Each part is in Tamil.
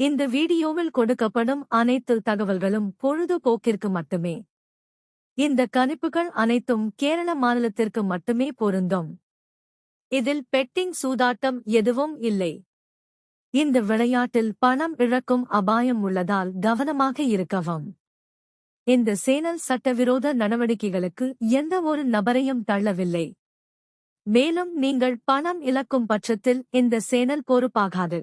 இந்த வீடியோவில் கொடுக்கப்படும் அனைத்து தகவல்களும் பொழுதுபோக்கிற்கு மட்டுமே. இந்த கணிப்புகள் அனைத்தும் கேரள மாநிலத்திற்கு மட்டுமே பொருந்தும். இதில் பெட்டிங் சூதாட்டம் எதுவும் இல்லை. இந்த விளையாட்டில் பணம் இழக்கும் அபாயம் உள்ளதால் கவனமாக இருக்கவும். இந்த சேனல் சட்டவிரோத நடவடிக்கைகளுக்கு எந்த ஒரு நபரையும் தள்ளவில்லை. மேலும் நீங்கள் பணம் இழக்கும் பட்சத்தில் இந்த சேனல் பொறுப்பாகாது.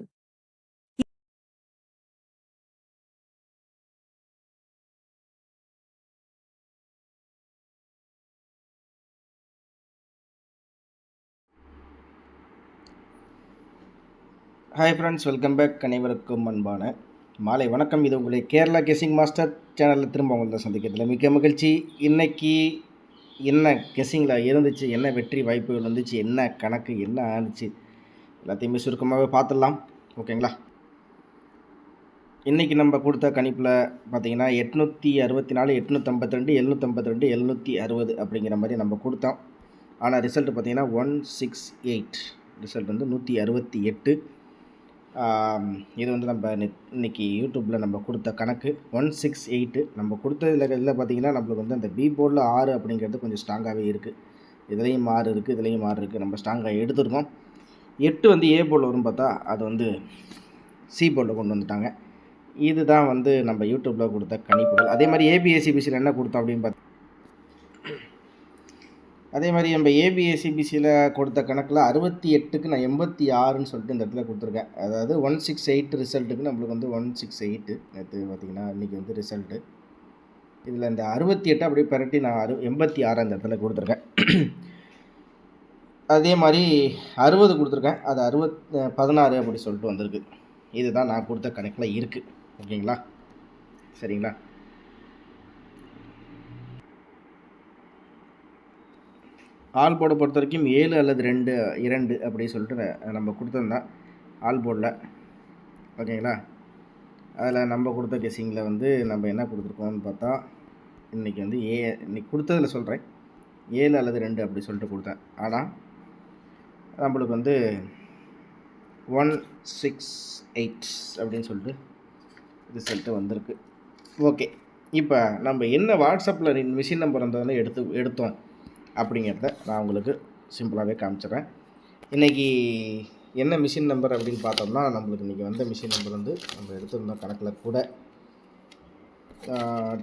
Hi friends, welcome back. அனைவருக்கும் அன்பான மாலை வணக்கம். இது உங்களை கேரளா கெஸ்ஸிங் மாஸ்டர் சேனலில் திரும்ப உங்களை சந்திக்கிறதுல மிக்க மகிழ்ச்சி. இன்றைக்கி என்ன கெஸ்ஸிங்கில் இருந்துச்சு, என்ன வெற்றி வாய்ப்புகள் வந்துச்சு, என்ன கணக்கு என்ன ஆணுச்சு, எல்லாத்தையுமே சுருக்கமாகவே பார்த்துடலாம். ஓகேங்களா? இன்றைக்கி நம்ம கொடுத்த கணிப்பில் பார்த்தீங்கன்னா 864, 852, 752, 760 அப்படிங்கிற மாதிரி நம்ம கொடுத்தோம். ஆனால் ரிசல்ட் பார்த்தீங்கன்னா 168. ரிசல்ட் வந்து 168. இது வந்து நம்ம இன்றைக்கி யூடியூப்பில் நம்ம கொடுத்த கணக்கு 168. நம்ம கொடுத்ததில் பார்த்திங்கன்னா நம்மளுக்கு வந்து அந்த பி போர்டில் 6 அப்படிங்கிறது கொஞ்சம் ஸ்ட்ராங்காகவே இருக்குது. இதுலேயும் 6 இருக்குது, இதுலேயும் 6 இருக்குது. நம்ம ஸ்ட்ராங்காக எடுத்துருக்கோம். 8 வந்து ஏ போர்டில் வரும் பார்த்தா அது வந்து சி போர்டில் கொண்டு வந்துட்டாங்க. இதுதான் வந்து நம்ம யூடியூப்பில் கொடுத்த கணிப்புகள். அதே மாதிரி ஏபிஎஸ்சிபிசியில் என்ன கொடுத்தோம் அப்படின்னு பார்த்தா, அதே மாதிரி நம்ம ஏபிஎஸ்சிபிசியில் கொடுத்த கணக்கில் 68க்கு நான் 86ன்னு சொல்லிட்டு இந்த இடத்துல கொடுத்துருக்கேன். அதாவது 168 ரிசல்ட்டுக்கு நம்மளுக்கு வந்து 168 நேற்று பார்த்திங்கன்னா இன்றைக்கி வந்து ரிசல்ட்டு. இதில் இந்த 68 அப்படியே பெரட்டி நான் 86 இந்த இடத்துல கொடுத்துருக்கேன். அதே மாதிரி 60 கொடுத்துருக்கேன். அது 16 அப்படி சொல்லிட்டு வந்திருக்கு. இதுதான் நான் கொடுத்த கணக்கில் இருக்குது. ஓகேங்களா? சரிங்களா? ஆல் போர்டை பொறுத்த வரைக்கும் 7 அல்லது 2 அப்படி சொல்லிட்டு நம்ம கொடுத்துருந்தோம் ஆல் போர்டில். ஓகேங்களா? அதில் நம்ம கொடுத்த கெஸ்ஸிங்கில் வந்து நம்ம என்ன கொடுத்துருக்கோம்னு பார்த்தா, இன்றைக்கி வந்து இன்றைக்கி கொடுத்ததில் சொல்கிறேன் 7 அல்லது 2 அப்படி சொல்லிட்டு கொடுத்தேன். ஆனால் நம்மளுக்கு வந்து 168 அப்படின்னு சொல்லிட்டு ரிசல்ட்டு வந்திருக்கு. ஓகே, இப்போ நம்ம என்ன வாட்ஸ்அப்பில் மிஷின் நம்பர் வந்ததுன்னு எடுத்தோம் அப்படிங்கிறத நான் உங்களுக்கு சிம்பிளாகவே காமிச்சிடுறேன். இன்றைக்கி என்ன மிஷின் நம்பர் அப்படின்னு பார்த்தோம்னா, நம்மளுக்கு இன்றைக்கி வந்த மிஷின் நம்பர் வந்து நம்ம எடுத்துருந்தோம் கணக்கில் கூட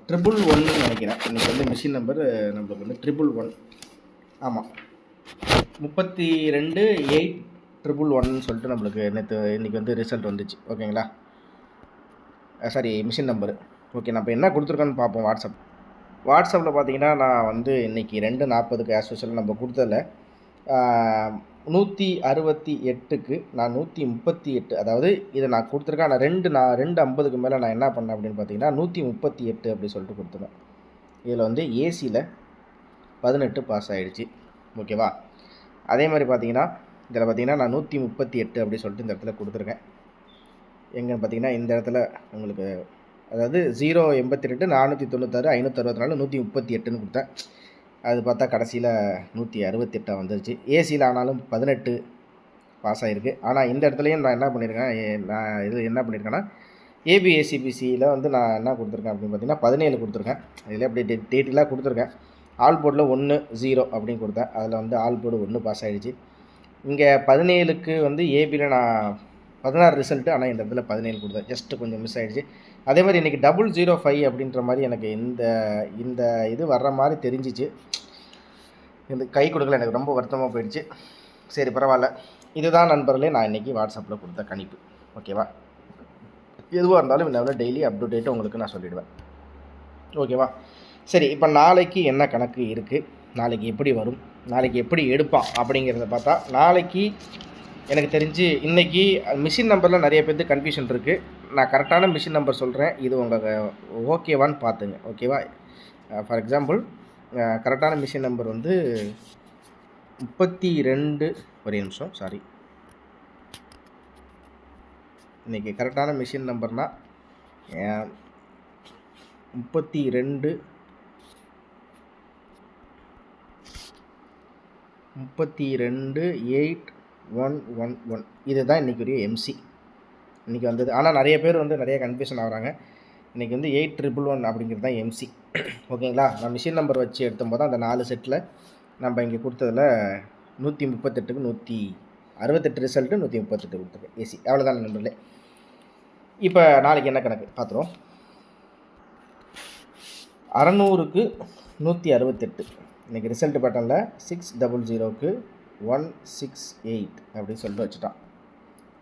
111 நினைக்கிறேன். இன்றைக்கி வந்து மிஷின் நம்பர் நம்மளுக்கு வந்து 111. ஆமாம், 32,8,111 சொல்லிட்டு நம்மளுக்கு இன்றைக்கி வந்து ரிசல்ட் வந்துச்சு. ஓகேங்களா? Sorry, machine number. ஓகே, நம்ம என்ன கொடுத்துருக்கோன்னு பார்ப்போம். வாட்ஸ்அப்பில் பார்த்தீங்கன்னா நான் வந்து இன்றைக்கி 2:40க்கு ஆஸ் யூஷுவல் நம்ம கொடுத்ததில் 168க்கு நான் 138, அதாவது இதை நான் கொடுத்துருக்கேன். ஆனால் 2:50க்கு மேலே நான் என்ன பண்ணேன் அப்படின்னு பார்த்தீங்கன்னா 138 அப்படி சொல்லிட்டு கொடுத்துருவேன். இதில் வந்து ஏசியில் 18 பாஸ் ஆகிடுச்சு. ஓகேவா? அதே மாதிரி பார்த்தீங்கன்னா இதில் பார்த்தீங்கன்னா நான் 138 அப்படி சொல்லிட்டு இந்த இடத்துல கொடுத்துருக்கேன். எங்கன்னு பார்த்தீங்கன்னா இந்த இடத்துல உங்களுக்கு, அதாவது 082 496 564 138ன்னு கொடுத்தேன். அது பார்த்தா கடைசியில் 168 வந்துருச்சு. ஏசியில் ஆனாலும் 18 பாஸ் ஆகிருக்கு. ஆனால் இந்த இடத்துலையும் நான் என்ன பண்ணியிருக்கேன்னா ஏபிஎஸ்சிபிசியில் வந்து நான் என்ன கொடுத்துருக்கேன் அப்படின்னு பார்த்தீங்கன்னா 17 கொடுத்துருக்கேன். இதில் அப்படி டீட்டெயிலாக கொடுத்துருக்கேன். ஆல் போர்டில் 1 0 அப்படின்னு கொடுத்தேன். அதில் வந்து ஆல் போர்டு 1 பாஸ் ஆகிடுச்சு. இங்கே 17க்கு வந்து ஏபியில் நான் 16 ரிசல்ட்டு, ஆனால் இந்த இடத்துல 17 கொடுத்தேன். ஜஸ்ட்டு கொஞ்சம் மிஸ் ஆகிடுச்சு. அதே மாதிரி இன்றைக்கி 005 அப்படின்ற மாதிரி எனக்கு இந்த இது வர்ற மாதிரி தெரிஞ்சிச்சு. இந்த கை கொடுக்கல, எனக்கு ரொம்ப வருத்தமாக போயிடுச்சு. சரி, பரவாயில்ல. இதுதான் நண்பர்களே நான் இன்றைக்கி வாட்ஸ்அப்பில் கொடுத்த கணிப்பு. ஓகேவா? எதுவாக இருந்தாலும் இந்த டெய்லி அப்டேட்டு உங்களுக்கு நான் சொல்லிவிடுவேன். ஓகேவா? சரி, இப்போ நாளைக்கு என்ன கணக்கு இருக்குது, நாளைக்கு எப்படி வரும், நாளைக்கு எப்படி எடுப்பான் அப்படிங்கிறத பார்த்தா, நாளைக்கு எனக்கு தெரிஞ்சு இன்றைக்கி மிஷின் நம்பரில் நிறைய பேருக்கு கன்ஃபியூஷன் இருக்குது. நான் கரெக்டான மிஷின் நம்பர் சொல்கிறேன், இது உங்கள் ஓகேவான்னு பார்த்துங்க. ஓகேவா? ஃபார் எக்ஸாம்பிள், கரெக்டான மிஷின் நம்பர் வந்து 32. ஒரே நிமிஷம், சாரி. இன்றைக்கி கரெக்டான மிஷின் நம்பர்னால் 32 8 111. இதுதான் இன்றைக்குரிய எம்சி. இன்றைக்கி வந்தது. ஆனால் நிறைய பேர் வந்து நிறைய கன்ஃபியூஷன் ஆகுறாங்க. இன்றைக்கி வந்து 8111 அப்படிங்கிறது தான் எம்சி. ஓகேங்களா? நான் மிஷின் நம்பர் வச்சு எடுத்தபோது அந்த 4 செட்டில் நம்ம இங்கே கொடுத்ததில் 138க்கு 168 ரிசல்ட்டு 138 கொடுத்துருக்கு ஏசி. அவ்வளோதான் நண்பர்களே. இப்போ நாளைக்கு என்ன கணக்கு பார்த்துருவோம். 600க்கு 168. இன்றைக்கி ரிசல்ட் பேட்டர்னில் 600க்கு 168 அப்படின்னு சொல்லிட்டு வச்சுட்டான்.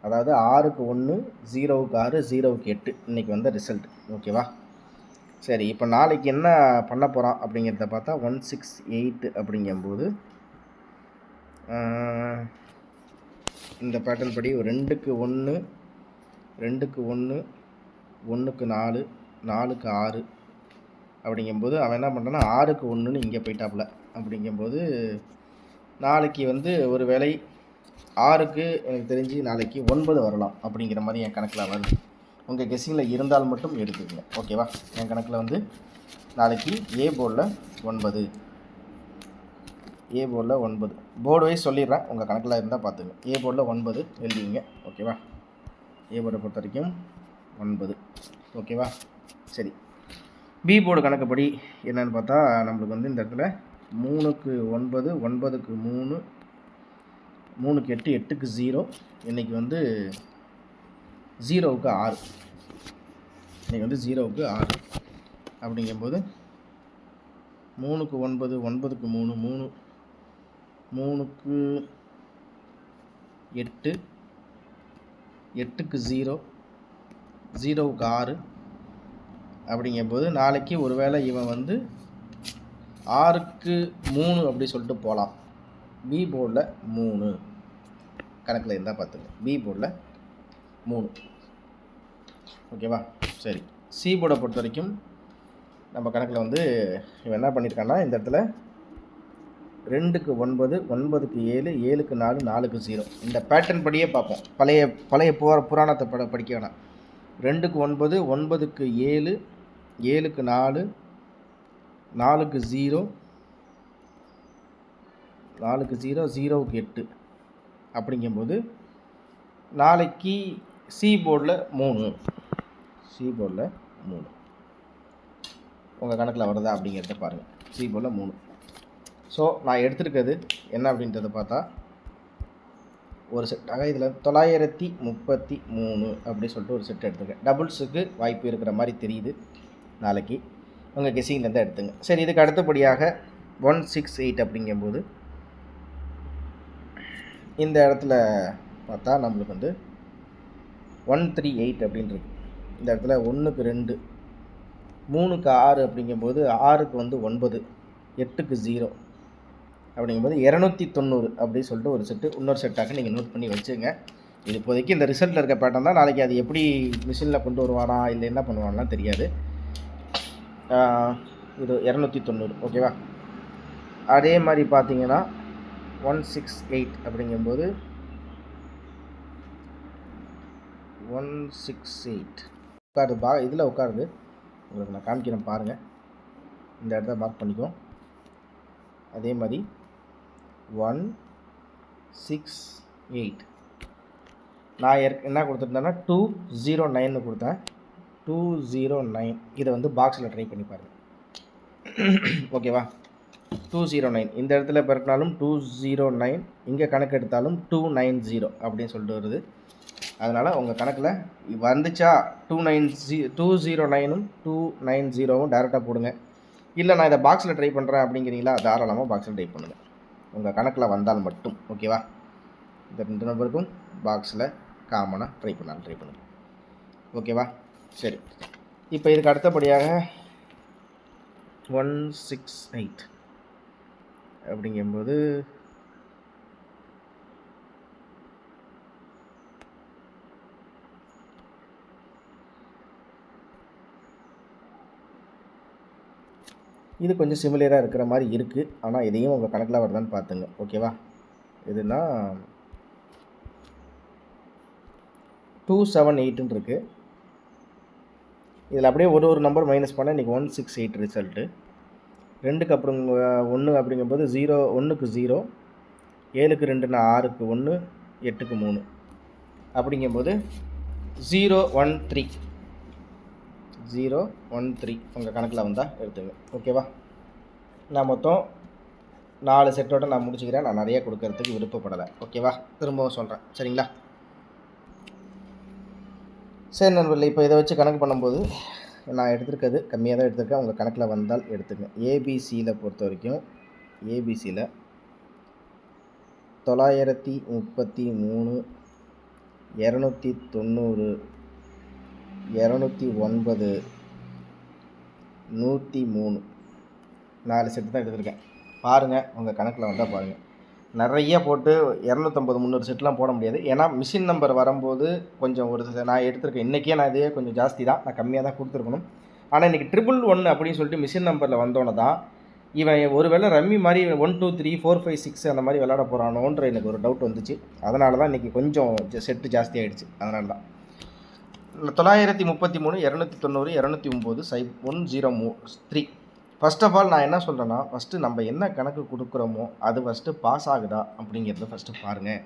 அதாவது 6க்கு 1, 0க்கு 6, 0க்கு 8 இன்றைக்கி வந்த ரிசல்ட். ஓகேவா? சரி, இப்போ நாளைக்கு என்ன பண்ண போகிறான் அப்படிங்கிறத பார்த்தா 168 அப்படிங்கும்போது இந்த பேட்டர்ன் படி 2க்கு 1, 2க்கு 1, 1க்கு 4, 4க்கு 6 அப்படிங்கும்போது அவன் என்ன பண்ணுறான்னா 6க்கு 1ன்னு இங்கே போயிட்டாப்புல. அப்படிங்கும்போது நாளைக்கு வந்து ஒரு வேளை 6க்கு எனக்கு தெரிஞ்சு நாளைக்கு 9 வரலாம் அப்படிங்கிற மாதிரி என் கணக்கில் வருது. உங்கள் கெஸ்ஸிங்கில் இருந்தால் மட்டும் எடுத்துக்கங்க. ஓகேவா? என் கணக்கில் வந்து நாளைக்கு ஏ போர்டில் 9, ஏ போர்டில் 9 போர்டு வைஸ் சொல்லிடுறேன். உங்கள் கணக்கில் இருந்தால் பார்த்துங்க. ஏ போர்டில் 9 எழுதிங்க. ஓகேவா? ஏ போர்டை பொறுத்த வரைக்கும் 9. ஓகேவா? சரி, பி போர்டு கணக்குப்படி என்னென்னு பார்த்தா நம்மளுக்கு வந்து இந்த இடத்துல 3க்கு 9, 9க்கு 3, 3க்கு 8, 8க்கு 0, இன்றைக்கி வந்து 0க்கு 6. இன்றைக்கி வந்து 0க்கு 6 அப்படிங்கும்போது 3க்கு 9, 9க்கு 3, 3க்கு 8, 8க்கு 0, 0க்கு 6 அப்படிங்கும்போது நாளைக்கு ஒரு வேளை இவன் வந்து 6க்கு 3 அப்படி சொல்லிட்டு போகலாம். பி போர்டில் 3 கணக்கில் இருந்தால் பார்த்துங்க. பி போர்டில் 3. ஓகேவா? சரி, சி போர்டை பொறுத்த வரைக்கும் நம்ம கணக்கில் வந்து இவன் என்ன பண்ணியிருக்கான்னா இந்த இடத்துல 2க்கு 9, 9க்கு 7, 7க்கு 4, 4க்கு 0 இந்த பேட்டர்ன் படியே பார்ப்போம். பழைய புராணத்தை படிக்க வேணாம். 2க்கு 9, 9க்கு 7, 7க்கு 4, 4க்கு 0, 4க்கு 0, 0க்கு 8 அப்படிங்கும்போது நாளைக்கு சி போர்டில் 3, சி போர்டில் 3 உங்கள் கணக்கில் வருதா அப்படிங்கிறத பாருங்கள். சி போர்டில் 3. ஸோ நான் எடுத்துருக்கிறது என்ன அப்படின்றத பார்த்தா ஒரு செட்டாக இதில் 933 அப்படி சொல்லிட்டு ஒரு செட் எடுத்துருக்கேன். டபுள்ஸுக்கு வாய்ப்பு இருக்கிற மாதிரி தெரியுது. நாளைக்கு உங்கள் கெஸ்ஸிங்லேருந்து எடுத்துங்க. சரி, இதுக்கு அடுத்தபடியாக 168 அப்படிங்கும்போது இந்த இடத்துல பார்த்தா நம்மளுக்கு வந்து 138 அப்படின்றது. இந்த இடத்துல 1க்கு 2, 3க்கு 6 அப்படிங்கும்போது 6க்கு வந்து 9, 8க்கு 0 அப்படிங்கும்போது 290 அப்படின்னு சொல்லிட்டு ஒரு செட்டு இன்னொரு செட்டாக நீங்கள் நோட் பண்ணி வச்சுங்க. இது இப்போதைக்கு இந்த ரிசல்ட்டில் இருக்க பேட்டர்ன் தான். நாளைக்கு அது எப்படி மிஷினில் கொண்டு வருவானா இல்லை என்ன பண்ணுவான்லாம் தெரியாது. இது 290. ஓகேவா? அதே மாதிரி பார்த்தீங்கன்னா 168 அப்படிங்கும்போது 168 உட்காருது. இதில் உட்காருது. உங்களுக்கு நான் காமிக்கிறேன் பாருங்கள். இந்த இடத்த மார்க் பண்ணிக்கோ. அதே மாதிரி 168 நான் என்ன கொடுத்துருந்தேன்னா 209 கொடுத்தேன். 209 இதை வந்து பாக்ஸில் ட்ரை பண்ணி பாருங்கள். ஓகேவா? 209 இந்த இடத்துல பிறக்கினாலும் 209, இங்கே கணக்கு எடுத்தாலும் 290 அப்படின்னு சொல்லிட்டு வருது. அதனால் உங்கள் கணக்கில் வந்துச்சா 209ம் 290ம் டேரெக்டாக போடுங்க. இல்லை நான் இதை பாக்ஸில் ட்ரை பண்ணுறேன் அப்படிங்கிறீங்களா, தாராளமாக பாக்ஸில் ட்ரை பண்ணுங்கள். உங்கள் கணக்கில் வந்தால் மட்டும். ஓகேவா? இந்த 2 நம்பருக்கும் பாக்ஸில் காமனாக ட்ரை பண்ணுங்கள். ஓகேவா? சரி, இப்போ இதுக்கு அடுத்தபடியாக 168 அப்படிங்கும்போது இது கொஞ்சம் சிமிலராக இருக்கிற மாதிரி இருக்குது. ஆனால் இதையும் உங்கள் கணக்கில் வருதான்னு பார்த்துங்க. ஓகேவா? இதுனா 278 இருக்குது. இதில் அப்படியே ஒரு நம்பர் மைனஸ் பண்ண இன்றைக்கி 168 ரிசல்ட்டு. 2க்கு அப்புறம் 1 அப்படிங்கும்போது 1க்கு 0, 7க்கு 2னா 6க்கு 1, 8க்கு 3 அப்படிங்கும்போது 013 013 உங்கள் கணக்கில் வந்தால் எடுத்துங்க. ஓகேவா? நான் மொத்தம் 4 செட்டோடு நான் முடிச்சுக்கிறேன். நான் நிறைய கொடுக்கறதுக்கு விருப்பப்படலை. ஓகேவா? திரும்பவும் சொல்கிறேன். சரிங்களா? சரி நண்பர்களே, இப்போ இதை வச்சு கணக்கு பண்ணும்போது நான் எடுத்திருக்கிறது கம்மியாக தான் எடுத்திருக்கேன். உங்கள் கணக்கில் வந்தால் எடுத்துங்க. ஏபிசியில் பொறுத்த வரைக்கும் ஏபிசியில் 933 290 209 103 4 செட்டு தான் எடுத்திருக்கேன். பாருங்கள், உங்கள் கணக்கில் வந்தால் பாருங்கள். நிறைய போட்டு 250 300 செட்லாம் போட முடியாது. ஏன்னா மிஷின் நம்பர் வரும்போது கொஞ்சம் ஒரு நான் எடுத்திருக்கேன். இன்றைக்கே நான் இதே கொஞ்சம் ஜாஸ்தி தான், நான் கம்மியாக தான் கொடுத்துருக்கணும். ஆனால் இன்றைக்கி 111 அப்படின்னு சொல்லிட்டு மிஷின் நம்பரில் வந்தோன்னே தான் இவன் ஒருவேளை ரம்மி மாதிரி 1 2 3 4 5 6 அந்த மாதிரி விளாட போகிறானோன்ற எனக்கு ஒரு டவுட் வந்துச்சு. அதனால தான் இன்றைக்கி கொஞ்சம் செட்டு ஜாஸ்தி ஆகிடுச்சு. அதனால தான் 933 290 209 103. ஃபஸ்ட் ஆஃப் ஆல் நான் என்ன சொல்கிறேன்னா, ஃபஸ்ட்டு நம்ம என்ன கணக்கு கொடுக்குறோமோ அது ஃபஸ்ட்டு பாஸ் ஆகுதா அப்படிங்கிறத ஃபஸ்ட்டு பாருங்கள்.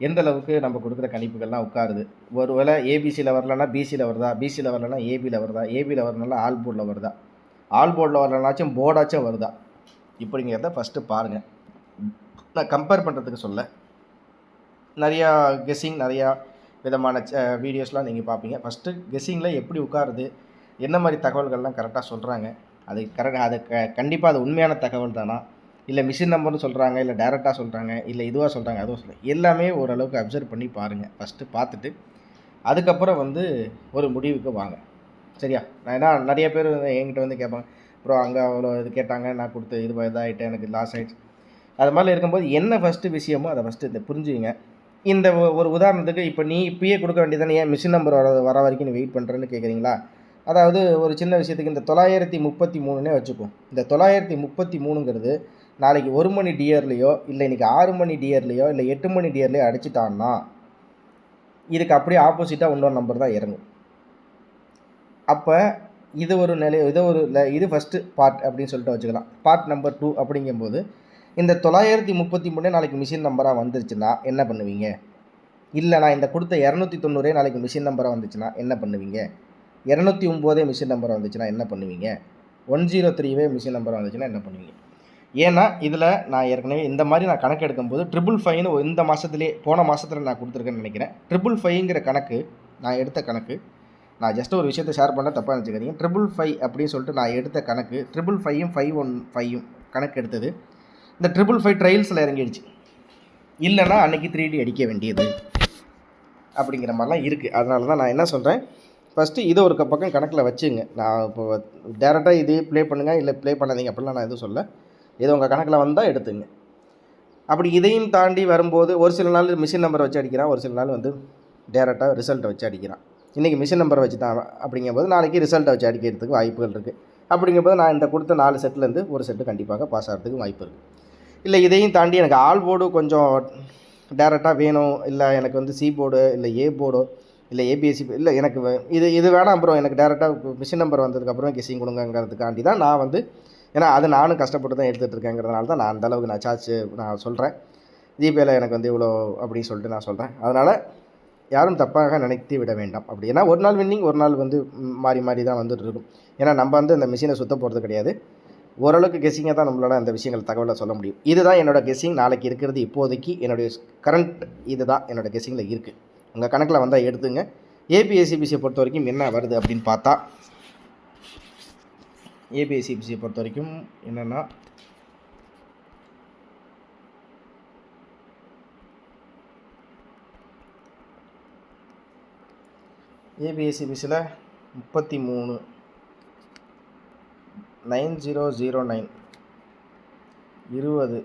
எந்த அளவுக்கு நம்ம கொடுக்குற கணிப்புகள்லாம் உட்காருது. ஒரு வேளை ஏபிசியில் வரலன்னா பிசியில் வருதா, பிசியில் வரலன்னா ஏபியில் வருதா, ஏபியில் வரலன்னா ஆல் போர்டில் வருதா, ஆல் போர்டில் வரலனாச்சும் போர்டாச்சும் வருதா, இப்படிங்கிறத ஃபஸ்ட்டு பாருங்கள். நான் கம்பேர் பண்ணுறதுக்கு சொல்ல நிறையா கெஸ்ஸிங் நிறையா விதமான வீடியோஸ்லாம் நீங்கள் பார்ப்பீங்க. ஃபஸ்ட்டு கெஸ்ஸிங்கில் எப்படி உட்காருது, என்ன மாதிரி தகவல்கள்லாம் கரெக்டாக சொல்கிறாங்க, அது கண்டிப்பாக அது உண்மையான தகவல் தானா, இல்லை மிஷின் நம்பர்னு சொல்கிறாங்க, இல்லை டேரெக்டாக சொல்கிறாங்க, இல்லை இதுவாக சொல்கிறாங்க, அதுவும் சொல்கிறாங்க, எல்லாமே ஓரளவுக்கு அப்சர்வ் பண்ணி பாருங்கள். ஃபஸ்ட்டு பார்த்துட்டு அதுக்கப்புறம் ஒரு முடிவுக்கு வாங்க. சரியா? நான் ஏன்னா நிறைய பேர் என்கிட்ட கேட்பாங்க, அப்புறம் அங்கே அவ்வளோ இது கேட்டாங்க, நான் கொடுத்து இதாகிட்டேன், எனக்கு லாஸ் ஆகிடுச்சு. அது மாதிரி இருக்கும்போது என்ன ஃபஸ்ட்டு விஷயமோ அதை ஃபஸ்ட்டு இதை புரிஞ்சுங்க. இந்த ஒரு உதாரணத்துக்கு இப்போ நீ இப்பயே கொடுக்க வேண்டியதானே, ஏன் மிஷின் நம்பர் வர வரைக்கும் நீ வெயிட் பண்ணுறேன்னு கேட்குறீங்களா? அதாவது ஒரு சின்ன விஷயத்துக்கு இந்த 933 வச்சுக்கோ. இந்த 933ங்கிறது நாளைக்கு 1 மணி டியர்லேயோ இல்லை இன்றைக்கி 6 மணி டியர்லேயோ இல்லை 8 மணி டியர்லேயோ அடிச்சிட்டான்னா இதுக்கு அப்படியே ஆப்போசிட்டாக இன்னொரு நம்பர் தான் இறங்கும். அப்போ இது ஒரு நிலை, இது ஃபஸ்ட்டு பார்ட் அப்படின்னு சொல்லிட்டு வச்சுக்கலாம். பார்ட் நம்பர் 2 அப்படிங்கும்போது இந்த 933 நாளைக்கு மிஷின் நம்பராக வந்துருச்சுன்னா என்ன பண்ணுவீங்க? இல்லை நான் இந்த கொடுத்த 290 நாளைக்கு மிஷின் நம்பராக வந்துச்சுன்னா என்ன பண்ணுவீங்க? 209 மிஷின் நம்பராக வந்துச்சுன்னா என்ன பண்ணுவீங்க? 103 மிஷின் நம்பராக வந்துச்சுன்னா என்ன பண்ணுவீங்க? ஏன்னா இதில் நான் ஏற்கனவே இந்த மாதிரி நான் கணக்கு எடுக்கும்போது 555ன்னு இந்த மாதத்துலேயே போன மாதத்தில் நான் கொடுத்துருக்கேன்னு நினைக்கிறேன். 555ங்கிற கணக்கு நான் எடுத்த கணக்கு. நான் ஜஸ்ட் ஒரு விஷயத்தை ஷேர் பண்ண தப்பாக நினச்சிக்கிறீங்க. 555 அப்படின்னு சொல்லிட்டு நான் எடுத்த கணக்கு 555ம் 515ம் கணக்கு எடுத்தது. இந்த 555 ட்ரையல்ஸில் இறங்கிடுச்சு. இல்லைன்னா அன்றைக்கி 3D அடிக்க வேண்டியது அப்படிங்கிற மாதிரிலாம் இருக்குது. அதனால தான் நான் என்ன சொல்கிறேன், ஃபஸ்ட்டு இதை ஒரு பக்கம் கணக்கில் வச்சுங்க. நான் இப்போ டேரெக்டாக இது ப்ளே பண்ணுங்கள் இல்லை ப்ளே பண்ணாதீங்க அப்படிலாம் நான் எதுவும் சொல்ல. இது உங்கள் கணக்கில் வந்தால் எடுத்துங்க. அப்படி இதையும் தாண்டி வரும்போது ஒரு சில நாள் மிஷின் நம்பரை வச்சு அடிக்கிறான், ஒரு சில நாள் டேரெக்டாக ரிசல்ட்டை வச்சு அடிக்கிறான். இன்றைக்கி மிஷின் நம்பரை வச்சு தான் அப்படிங்கும்போது நாளைக்கு ரிசல்ட்டை வச்சு அடிக்கிறதுக்கு வாய்ப்புகள் இருக்குது. அப்படிங்கும்போது நான் இந்த கொடுத்த 4 செட்லேருந்து ஒரு செட்டு கண்டிப்பாக பாஸ் ஆகிறதுக்கு வாய்ப்பு இருக்குது. இல்லை இதையும் தாண்டி எனக்கு ஆல் போர்டு கொஞ்சம் டேரெக்டாக வேணும், இல்லை எனக்கு சி போர்டு இல்லை ஏ போர்டோ இல்லை ஏபிஎஸ்சி இல்லை எனக்கு இது வேணாம், அப்புறம் எனக்கு டேரெக்டாக மிஷின் நம்பர் வந்ததுக்கப்புறம் கெஸ்ஸிங் கொடுங்கிறதுக்காண்டி தான் நான் ஏன்னா அது நானும் கஷ்டப்பட்டு தான் எடுத்துகிட்டு இருக்கேங்கிறதுனால தான் நான் அந்தளவுக்கு நான் நான் சொல்கிறேன். ஜிபேயில் எனக்கு இவ்வளோ அப்படின்னு சொல்லிட்டு நான் சொல்கிறேன். அதனால் யாரும் தப்பாக நினைத்து விட வேண்டாம். அப்படி ஏன்னா ஒரு நாள் வின்னிங், ஒரு நாள் மாறி மாறி தான் வந்துட்டு இருக்கும். ஏன்னா நம்ம அந்த மிஷினை சுத்த போகிறது கிடையாது. ஓரளவுக்கு கெஸ்ஸிங்காக தான் நம்மளால் அந்த விஷயங்கள் தகவலை சொல்ல முடியும். இதுதான் என்னோடய கெஸ்ஸிங் நாளைக்கு இருக்கிறது. இப்போதைக்கு என்னுடைய கரண்ட் இது தான் என்னோடய கெஸ்ஸிங்கில் இருக்குது. உங்கள் கணக்கில் வந்தால் எடுத்துங்க. ஏபிஎஸ்சிபிசியை பொறுத்த வரைக்கும் என்ன வருது அப்படின்னு பார்த்தா, ஏபிஎஸ்சிபிசியை பொறுத்த வரைக்கும் என்னென்னா ஏபிஎஸ்சிபிசியில் 33 9009 20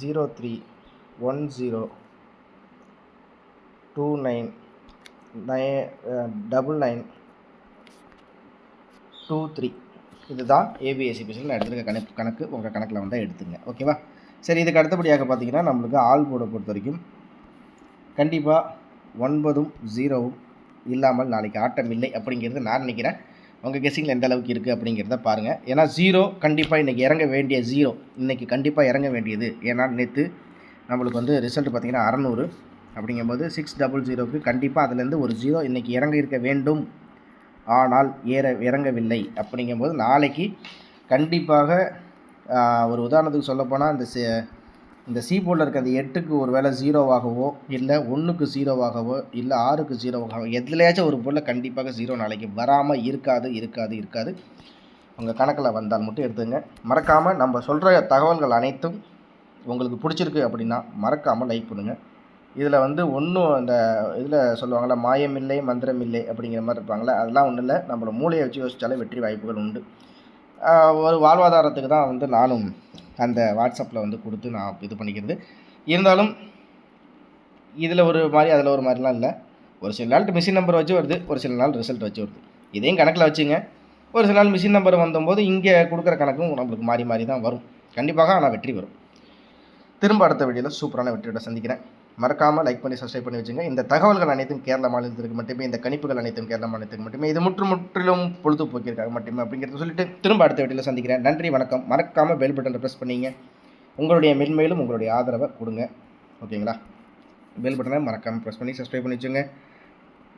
03 10 29 99 23 இதுதான் ஏபிஎஸ்சிபிசியில் நான் எடுத்துருக்க கணக்கு. உங்கள் கணக்கில் வந்தால் எடுத்துங்க. ஓகேவா? சரி, இதுக்கு அடுத்தபடியாக பார்த்தீங்கன்னா நம்மளுக்கு ஆல் போர்டை பொறுத்த வரைக்கும் கண்டிப்பாக 9ம் 0வும் இல்லாமல் நாளைக்கு ஆட்டம் இல்லை அப்படிங்கிறது நான் நினைக்கிறேன். உங்கள் கெஸ்ஸிங்கில் எந்த அளவுக்கு இருக்குது அப்படிங்கிறத பாருங்கள். ஏன்னா 0 கண்டிப்பாக இன்றைக்கி இறங்க வேண்டிய 0 இன்றைக்கி கண்டிப்பாக இறங்க வேண்டியது. ஏன்னா நேற்று நம்மளுக்கு ரிசல்ட் பார்த்திங்கன்னா 600 அப்படிங்கும்போது 600க்கு கண்டிப்பாக அதுலேருந்து ஒரு 0 இன்றைக்கி இறங்க இருக்க வேண்டும், ஆனால் இறங்கவில்லை. அப்படிங்கும்போது நாளைக்கு கண்டிப்பாக ஒரு உதாரணத்துக்கு சொல்லப்போனால் இந்த சி போர்டில் இருக்க அந்த 8க்கு ஒரு வேளை 0வாகவோ இல்லை 1க்கு 0வாகவோ இல்லை 6க்கு 0வாகவோ எதுலையாச்சும் ஒரு போர்டில் கண்டிப்பாக 0 நாளைக்கு வராமல் இருக்காது. உங்கள் கணக்கில் வந்தால் மட்டும் எடுத்துங்க. மறக்காமல் நம்ம சொல்கிற தகவல்கள் அனைத்தும் உங்களுக்கு பிடிச்சிருக்கு அப்படின்னா மறக்காமல் லைக் பண்ணுங்கள். இதில் வந்து ஒன்றும் இந்த இதில் சொல்லுவாங்கள்ல மாயம் இல்லை மந்திரம் இல்லை அப்படிங்கிற மாதிரி இருப்பாங்களே, அதெல்லாம் ஒன்றும் இல்லை. நம்மளோட மூளையை வச்சு யோசித்தாலே வெற்றி வாய்ப்புகள் உண்டு. ஒரு வாழ்வாதாரத்துக்கு தான் வந்து நானும் அந்த வாட்ஸ்அப்பில் வந்து கொடுத்து நான் இது பண்ணிக்கிறது. இருந்தாலும் இதில் ஒரு மாதிரி அதில் ஒரு மாதிரிலாம் இல்லை. ஒரு சில நாள் மிஷின் நம்பர் வச்சு வருது, ஒரு சில நாள் ரிசல்ட் வச்சு வருது. இதையும் கணக்கில் வச்சுங்க. ஒரு சில நாள் மிஷின் நம்பர் வந்தபோது இங்கே கொடுக்குற கணக்கும் நம்மளுக்கு மாறி தான் வரும். கண்டிப்பாக ஆனால் வெற்றி வரும். திரும்ப அடுத்த வீடியோவில் சூப்பரான வெற்றியோட சந்திக்கிறேன். மறக்காமல் லைக் பண்ணி சப்ஸ்கிரைப் பண்ணி வச்சுங்க. இந்த தகவல்கள் அனைத்தும் கேரள மாநிலத்திற்கு மட்டுமே, இந்த கணிப்புகள் அனைத்தும் கேரள மாநிலத்துக்கு மட்டுமே, இது முற்றிலும் பொழுதுபோக்கிற்காக மட்டுமே அப்படிங்கிறத சொல்லிட்டு திரும்ப அடுத்த வீடியோவில் சந்திக்கிறேன். நன்றி, வணக்கம். மறக்காமல் பெல் பட்டனை ப்ரெஸ் பண்ணிங்க. உங்களுடைய மென்மேலும் உங்களுடைய ஆதரவை கொடுங்க. ஓகேங்களா? பெல் பட்டனை மறக்காமல் ப்ரெஸ் பண்ணி சப்ஸ்கிரைப் பண்ணி வச்சுங்க.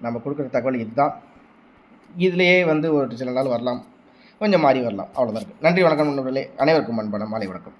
நம்ம கொடுக்குற தகவல் இதுதான். இதிலேயே வந்து ஒரு சில நாள் வரலாம், கொஞ்சம் மாறி வரலாம், அவ்வளோதான் இருக்குது. நன்றி, வணக்கம் நண்பர்களே. அனைவருக்கும் அன்பான மாலை வணக்கம்.